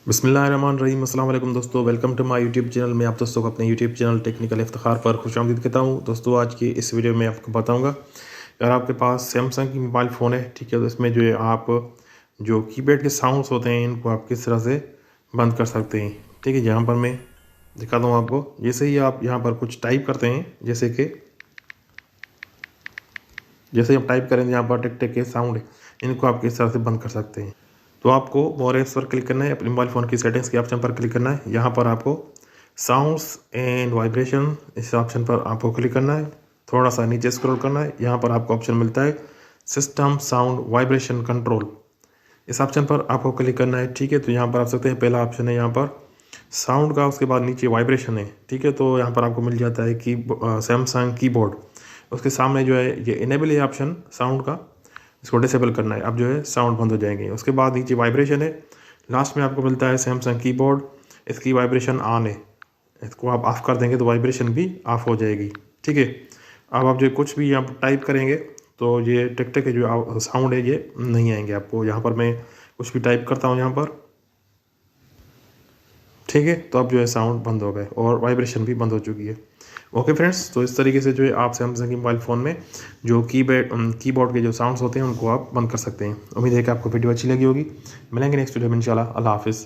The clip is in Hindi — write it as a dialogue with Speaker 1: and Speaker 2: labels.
Speaker 1: बिस्मिल्लाहिर्रहमानिर्रहीम। अस्सलाम वालेकुम दोस्तों, welcome to my YouTube channel में आप दोस्तों को अपने यूट्यूब चैनल टेक्निकल इफ्तिखार पर खुशामदीद कहता हूँ। दोस्तों आज की इस वीडियो में आपको बताऊंगा, अगर आपके पास सैमसंग की मोबाइल फ़ोन है, ठीक है, तो इसमें जो है आप जो कीपैड के साउंड्स होते हैं इनको आप किस तरह से बंद कर सकते हैं। ठीक है, यहाँ पर मैं दिखा दूँ आपको। जैसे ही आप यहाँ पर कुछ टाइप करते हैं, जैसे ही आप टाइप करेंगे यहाँ पर टिक टिक के साउंड है, इनको आप किस तरह से बंद कर सकते हैं। तो आपको मोर एप्स पर क्लिक करना है, अपने मोबाइल फ़ोन की सेटिंग्स के ऑप्शन पर क्लिक करना है। यहाँ पर आपको साउंड्स एंड वाइब्रेशन इस ऑप्शन पर आपको क्लिक करना है। थोड़ा सा नीचे स्क्रॉल करना है, यहाँ पर आपको ऑप्शन मिलता है सिस्टम साउंड वाइब्रेशन कंट्रोल, इस ऑप्शन पर आपको क्लिक करना है। ठीक है, तो यहाँ पर आप सकते हैं पहला ऑप्शन है यहाँ पर साउंड का, उसके बाद नीचे वाइब्रेशन है। ठीक है, तो यहाँ पर आपको मिल जाता है कि सैमसंग कीबोर्ड, उसके सामने जो है ये इनेबल है ऑप्शन साउंड का, इसको डिसेबल करना है। अब जो है साउंड बंद हो जाएंगे। उसके बाद नीचे वाइब्रेशन है, लास्ट में आपको मिलता है सैमसंग कीबोर्ड, इसकी वाइब्रेशन ऑन है, इसको आप ऑफ़ कर देंगे तो वाइब्रेशन भी ऑफ हो जाएगी। ठीक है, अब आप जो कुछ भी यहाँ पर टाइप करेंगे तो ये टिक टिक के जो साउंड है ये नहीं आएंगे आपको। यहाँ पर मैं कुछ भी टाइप करता हूँ यहाँ पर, ठीक है, तो अब जो है साउंड बंद हो गए और वाइब्रेशन भी बंद हो चुकी है। ओके फ्रेंड्स, तो इस तरीके से जो है आप सैमसंग के मोबाइल फ़ोन में जो कीबोर्ड के जो साउंड्स होते हैं उनको आप बंद कर सकते हैं। उम्मीद है कि आपको वीडियो अच्छी लगी होगी। मिलेंगे नेक्स्ट वीडियो में इंशाल्लाह। अल्लाह हाफिज़।